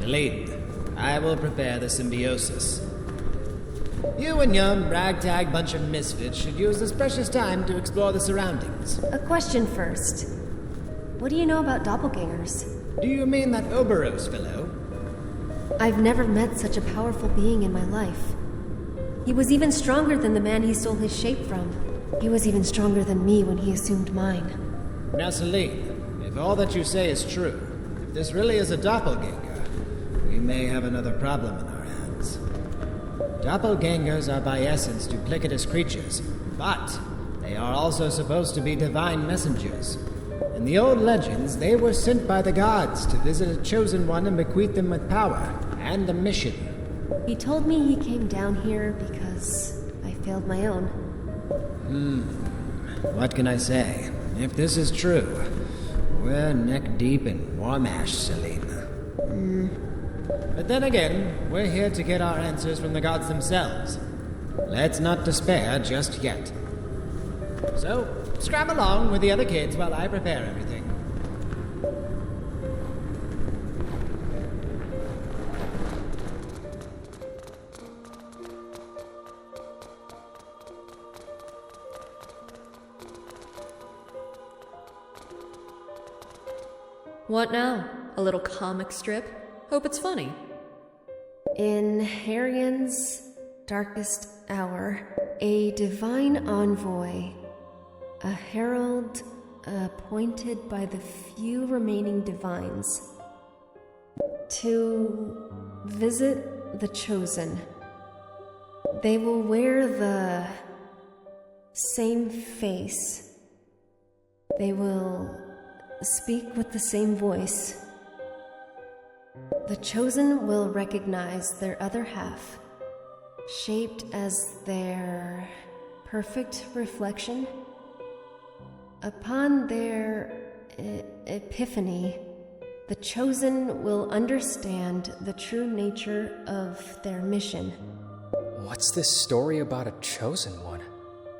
Lead. I will prepare the symbiosis. You and your ragtag bunch of misfits should use this precious time to explore the surroundings. A question first. What do you know about doppelgangers? Do you mean that Oberos fellow? I've never met such a powerful being in my life. He was even stronger than the man he stole his shape from. He was even stronger than me when he assumed mine. Now, Celine, if all that you say is true, if this really is a doppelganger, we may have another problem in our hands. Doppelgangers are by essence duplicitous creatures, but they are also supposed to be divine messengers. In the old legends, they were sent by the gods to visit a chosen one and bequeath them with power and a mission. He told me he came down here because I failed my own. What can I say? If this is true, we're neck deep in war mash, Celine. But then again, we're here to get our answers from the gods themselves. Let's not despair just yet. So, scram along with the other kids while I prepare everything. What now? A little comic strip? Hope it's funny. In Heryon's darkest hour, a divine envoy, a herald appointed by the few remaining divines, to visit the chosen. They will wear the same face. They will speak with the same voice. The chosen will recognize their other half, shaped as their perfect reflection. Upon their epiphany, the chosen will understand the true nature of their mission. What's this story about a chosen one?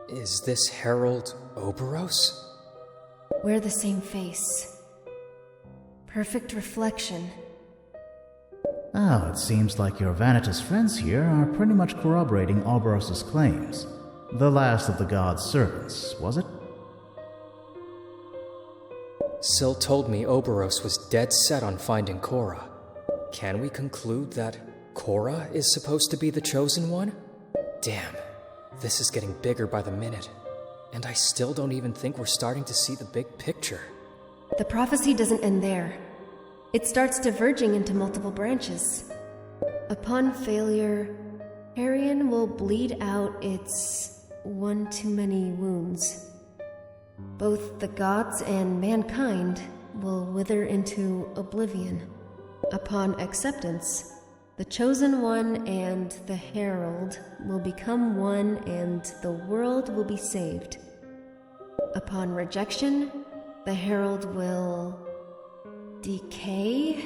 Is this Herald Oberos? Wear the same face. Perfect reflection. Oh, it seems like your vanitous friends here are pretty much corroborating Oberos' claims. The last of the god's servants, was it? Syl told me Oberos was dead set on finding Cora. Can we conclude that Cora is supposed to be the chosen one? Damn, this is getting bigger by the minute. And I still don't even think we're starting to see the big picture. The prophecy doesn't end there. It starts diverging into multiple branches. Upon failure, Heryon will bleed out its one too many wounds. Both the gods and mankind will wither into oblivion. Upon acceptance, the Chosen One and the Herald will become one and the world will be saved. Upon rejection, the Herald will decay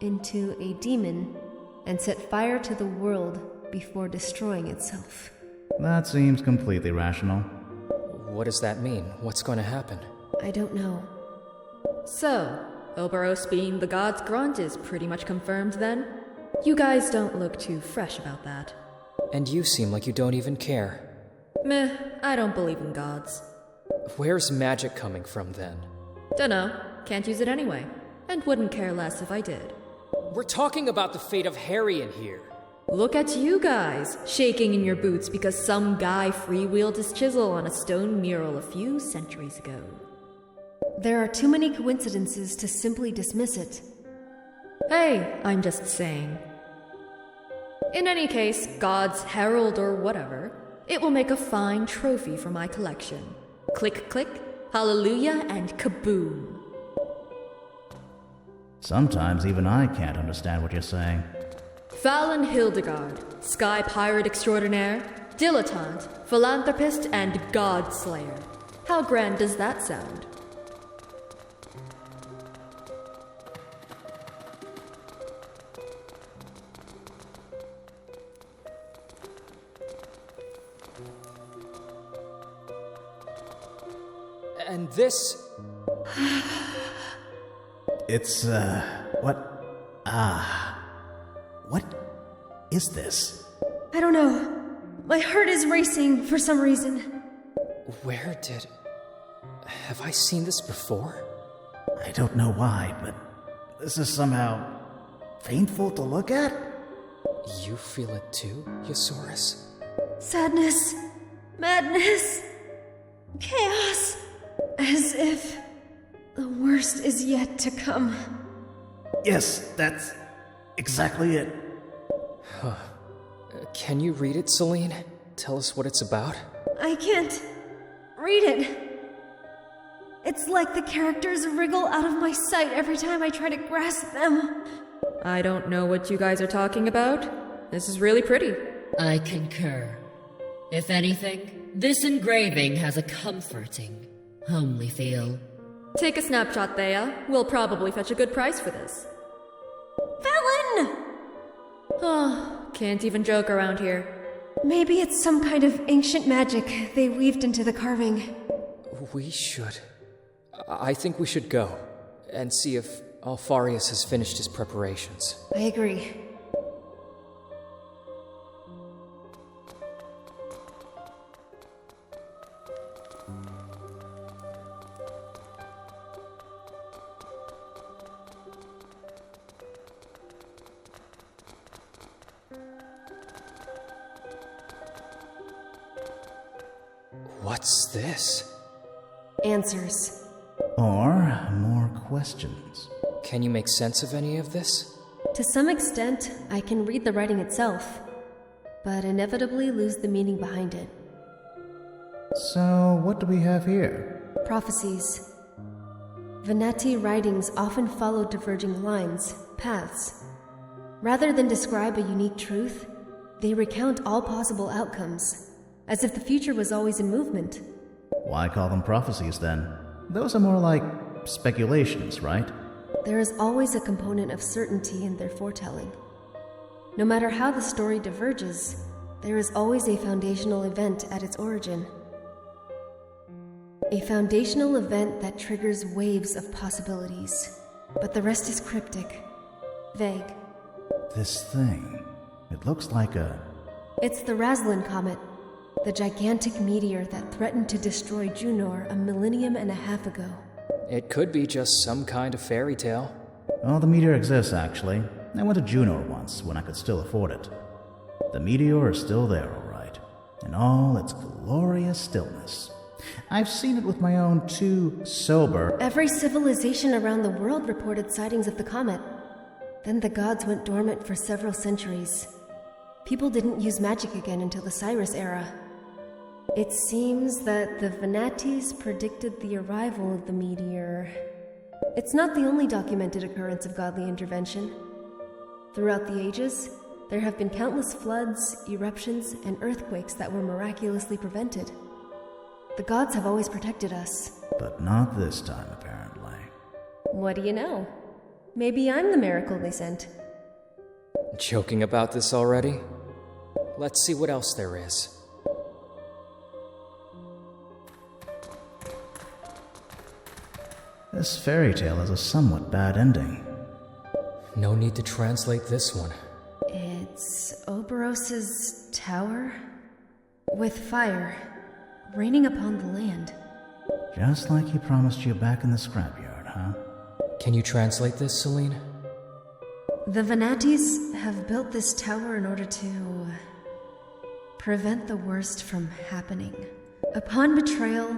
into a demon and set fire to the world before destroying itself. That seems completely rational. What does that mean? What's going to happen? I don't know. So, Oberos being the god's grunt is pretty much confirmed then? You guys don't look too fresh about that. And you seem like you don't even care. Meh, I don't believe in gods. Where's magic coming from then? Dunno, can't use it anyway. And wouldn't care less if I did. We're talking about the fate of Heryon here. Look at you guys, shaking in your boots because some guy freewheeled his chisel on a stone mural a few centuries ago. There are too many coincidences to simply dismiss it. Hey, I'm just saying. In any case, God's herald or whatever, It will make a fine trophy for my collection. Click, click, hallelujah, and kaboom. Sometimes even I can't understand what you're saying. Fallon Hildegard, sky pirate extraordinaire, dilettante, philanthropist, and godslayer. How grand does that sound? And this... It's, what is this? I don't know. My heart is racing for some reason. Where did... Have I seen this before? I don't know why, but this is somehow painful to look at. You feel it too, Yosaurus? Sadness, madness, chaos. As if the worst is yet to come. Yes, that's exactly it. Can you read it, Celine? Tell us what it's about? I can't read it. It's like the characters wriggle out of my sight every time I try to grasp them. I don't know what you guys are talking about. This is really pretty. I concur. If anything, this engraving has a comforting, homely feel. Take a snapshot, Thea. We'll probably fetch a good price for this. Fallon! Oh, can't even joke around here. Maybe it's some kind of ancient magic they weaved into the carving. We should... I think we should go and see if Alfarius has finished his preparations. I agree. What's this? Answers. Or more questions. Can you make sense of any of this? To some extent, I can read the writing itself, but inevitably lose the meaning behind it. So, what do we have here? Prophecies. Venati writings often follow diverging lines, paths. Rather than describe a unique truth, they recount all possible outcomes, as if the future was always in movement. Why call them prophecies then? Those are more like speculations, right? There is always a component of certainty in their foretelling. No matter how the story diverges, there is always a foundational event at its origin. A foundational event that triggers waves of possibilities. But the rest is cryptic, vague. This thing, it looks like a... It's the Raslin Comet, the gigantic meteor that threatened to destroy Junor 1.5 millennium ago. It could be just some kind of fairy tale. Oh, the meteor exists, actually. I went to Junor once, when I could still afford it. The meteor is still there, all right. In all its glorious stillness. I've seen it with my own two sober... Every civilization around the world reported sightings of the comet. Then the gods went dormant for several centuries. People didn't use magic again until the Cyrus era. It seems that the Venatis predicted the arrival of the meteor. It's not the only documented occurrence of godly intervention. Throughout the ages, there have been countless floods, eruptions, and earthquakes that were miraculously prevented. The gods have always protected us. But not this time, apparently. What do you know? Maybe I'm the miracle they sent. Joking about this already? Let's see what else there is. This fairy tale has a somewhat bad ending. No need to translate this one. It's Oberos's tower? With fire, raining upon the land. Just like he promised you back in the scrapyard, huh? Can you translate this, Celine? The Venatis have built this tower in order to prevent the worst from happening. Upon betrayal,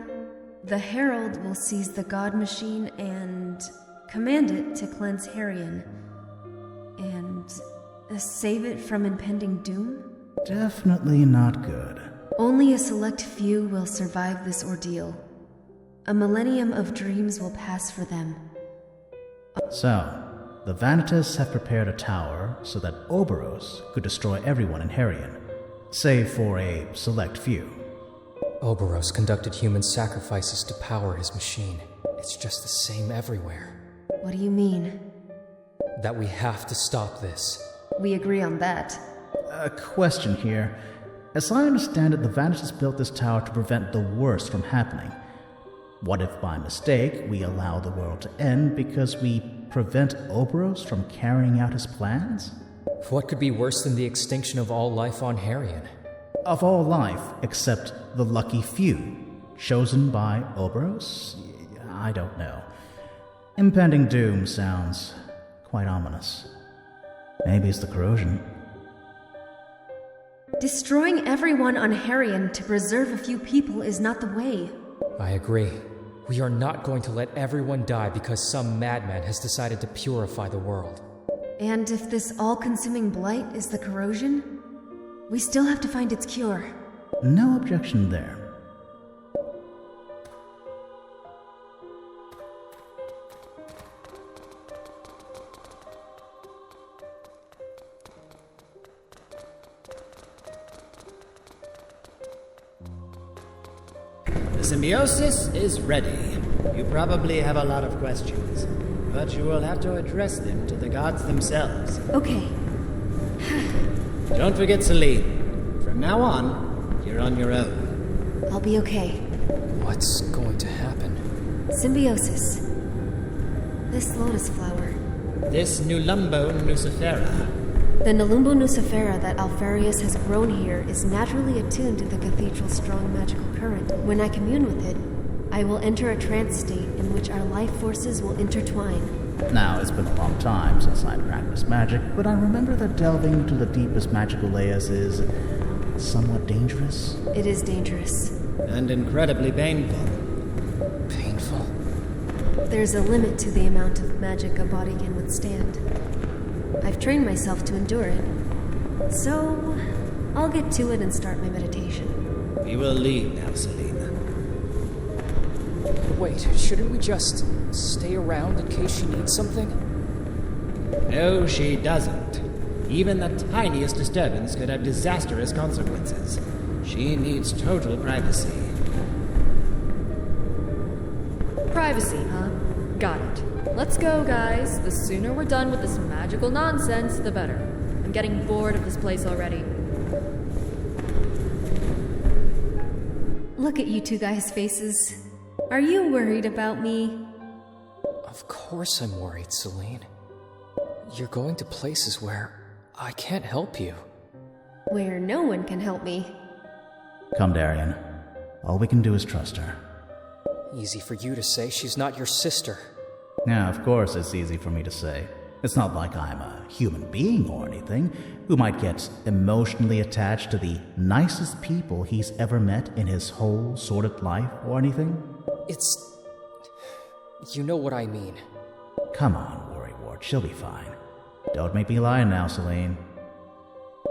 the Herald will seize the God Machine and command it to cleanse Heryon and save it from impending doom? Definitely not good. Only a select few will survive this ordeal. A millennium of dreams will pass for them. So, the Vanitas have prepared a tower so that Oberos could destroy everyone in Heryon, save for a select few. Oberos conducted human sacrifices to power his machine. It's just the same everywhere. What do you mean? That we have to stop this. We agree on that. A question here. As I understand it, the Vanitas built this tower to prevent the worst from happening. What if by mistake we allow the world to end because we prevent Oberos from carrying out his plans? What could be worse than the extinction of all life on Heryon? Of all life, except the lucky few, chosen by Oberos? I don't know. Impending doom sounds quite ominous. Maybe it's the corrosion. Destroying everyone on Heryon to preserve a few people is not the way. I agree. We are not going to let everyone die because some madman has decided to purify the world. And if this all-consuming blight is the corrosion, we still have to find its cure. No objection there. The symbiosis is ready. You probably have a lot of questions, but you will have to address them to the gods themselves. Okay. Don't forget Celine. From now on, you're on your own. I'll be okay. What's going to happen? Symbiosis. This lotus flower. This Nulumbo Nucifera. The Nulumbo Nucifera that Alfarius has grown here is naturally attuned to the cathedral's strong magical current. When I commune with it, I will enter a trance state in which our life forces will intertwine. Now, it's been a long time since I practiced magic, but I remember that delving into the deepest magical layers is somewhat dangerous. It is dangerous. And incredibly painful. Painful? There's a limit to the amount of magic a body can withstand. I've trained myself to endure it. So, I'll get to it and start my meditation. We will leave now, Celine. Wait, shouldn't we just stay around in case she needs something? No, she doesn't. Even the tiniest disturbance could have disastrous consequences. She needs total privacy. Privacy, huh? Got it. Let's go, guys. The sooner we're done with this magical nonsense, the better. I'm getting bored of this place already. Look at you two guys' faces. Are you worried about me? Of course I'm worried, Celine. You're going to places where I can't help you. Where no one can help me. Come, Darian. All we can do is trust her. Easy for you to say, she's not your sister. Yeah, of course it's easy for me to say. It's not like I'm a human being or anything who might get emotionally attached to the nicest people he's ever met in his whole sordid life or anything. It's... You know what I mean. Come on, Worrywart, she'll be fine. Don't make me lie now, Celine.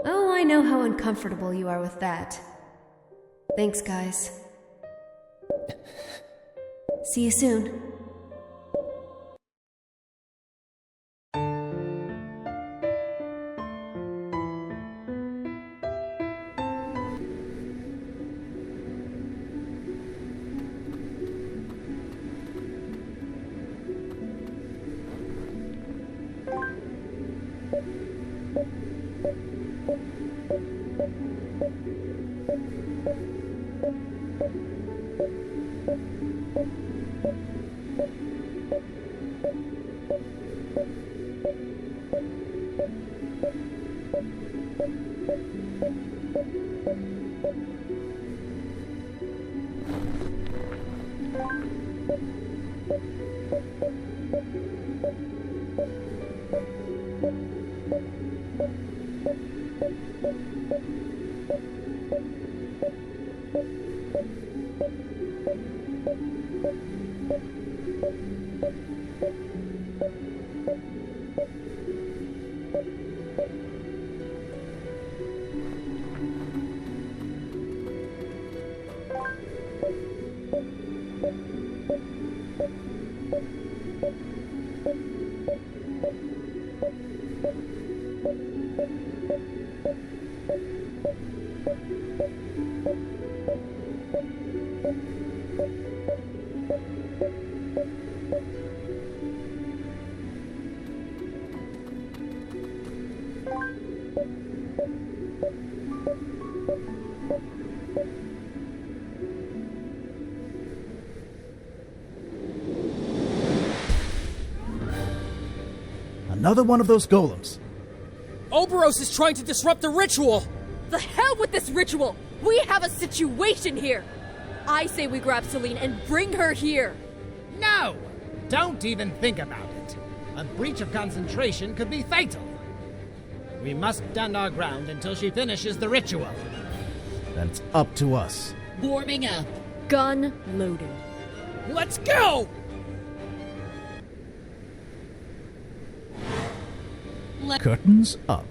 Oh, I know how uncomfortable you are with that. Thanks, guys. See you soon. Another one of those golems. Oberos is trying to disrupt the ritual! The hell with this ritual! We have a situation here! I say we grab Celine and bring her here! No! Don't even think about it. A breach of concentration could be fatal. We must stand our ground until she finishes the ritual. Then it's up to us. Warming up. Gun loaded. Let's go! Curtains up.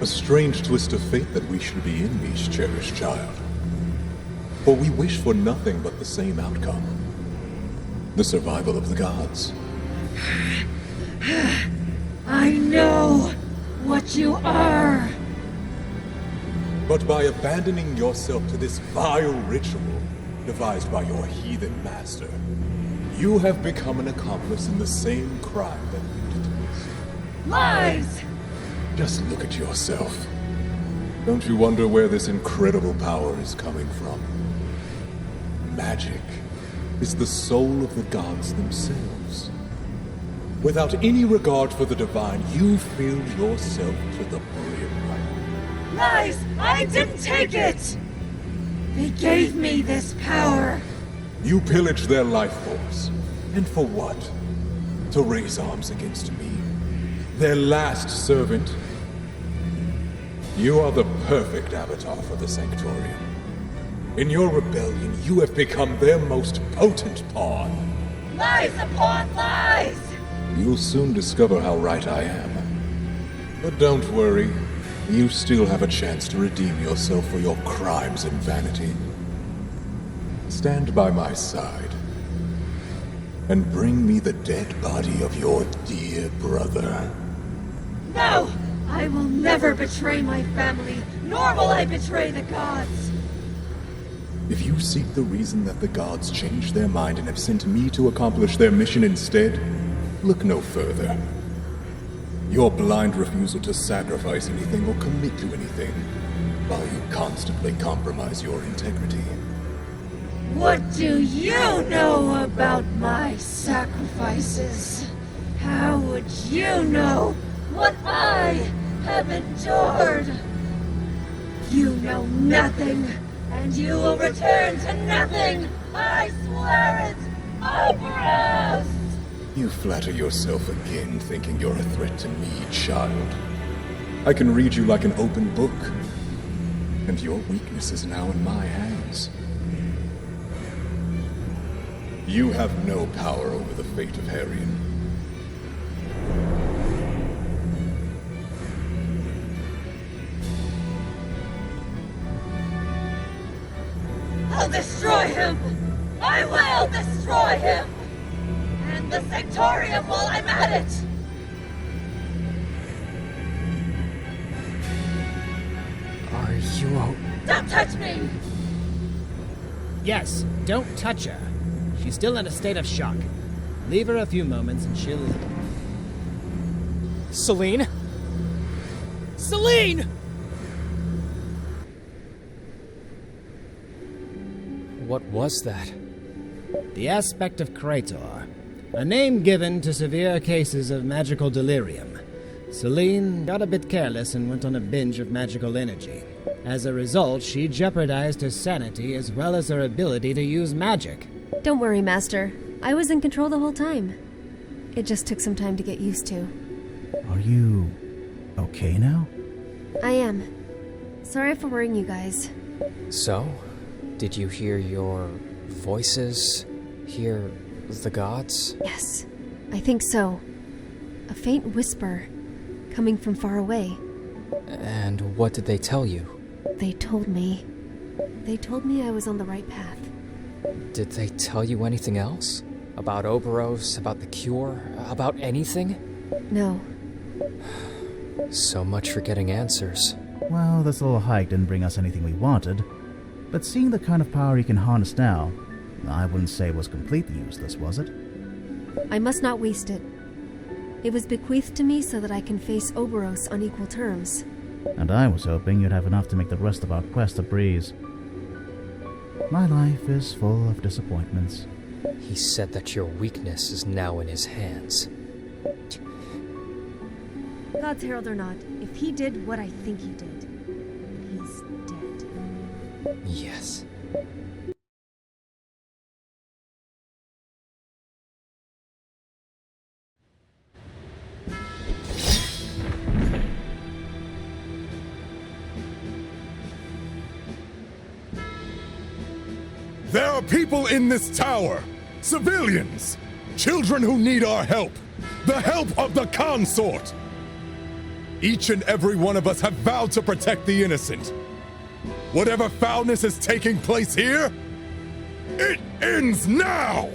A strange twist of fate that we should be in, Mish, cherished child. For we wish for nothing but the same outcome. The survival of the gods. I know what you are. But by abandoning yourself to this vile ritual devised by your heathen master, you have become an accomplice in the same crime that you detest. Lies! Just look at yourself. Don't you wonder where this incredible power is coming from? Magic is the soul of the gods themselves. Without any regard for the divine, you filled yourself to the brim. Lies! I didn't take it! They gave me this power. You pillaged their life force. And for what? To raise arms against me, their last servant? You are the perfect avatar for the Sanctorium. In your rebellion, you have become their most potent pawn. Lies upon lies! You'll soon discover how right I am. But don't worry, you still have a chance to redeem yourself for your crimes and vanity. Stand by my side, and bring me the dead body of your dear brother. No! I will never betray my family, nor will I betray the gods! If you seek the reason that the gods changed their mind and have sent me to accomplish their mission instead, look no further. Your blind refusal to sacrifice anything or commit to anything, while you constantly compromise your integrity. What do you know about my sacrifices? How would you know what I have endured? You know nothing, and you will return to nothing! I swear it! Operas! You flatter yourself again, thinking you're a threat to me, child. I can read you like an open book, and your weakness is now in my hands. You have no power over the fate of Heryon. crematorium while I'm at it! Are you Don't touch me! Yes, don't touch her. She's still in a state of shock. Leave her a few moments and she'll... Celine? Celine! What was that? The aspect of Krator, a name given to severe cases of magical delirium. Celine got a bit careless and went on a binge of magical energy. As a result, she jeopardized her sanity as well as her ability to use magic. Don't worry, Master. I was in control the whole time. It just took some time to get used to. Are you okay now? I am. Sorry for worrying you guys. So, did you hear your voices? Hear the gods? Yes, I think so. A faint whisper, coming from far away. And what did they tell you? They told me I was on the right path. Did they tell you anything else? About Oberos, about the cure, about anything? No. So much for getting answers. Well, this little hike didn't bring us anything we wanted, but seeing the kind of power you can harness now, I wouldn't say it was completely useless, was it? I must not waste it. It was bequeathed to me so that I can face Oberos on equal terms. And I was hoping you'd have enough to make the rest of our quest a breeze. My life is full of disappointments. He said that your weakness is now in his hands. God's herald or not, if he did what I think he did, he's dead. Yes. There are people in this tower! Civilians! Children who need our help! The help of the consort! Each and every one of us have vowed to protect the innocent. Whatever foulness is taking place here, it ends now!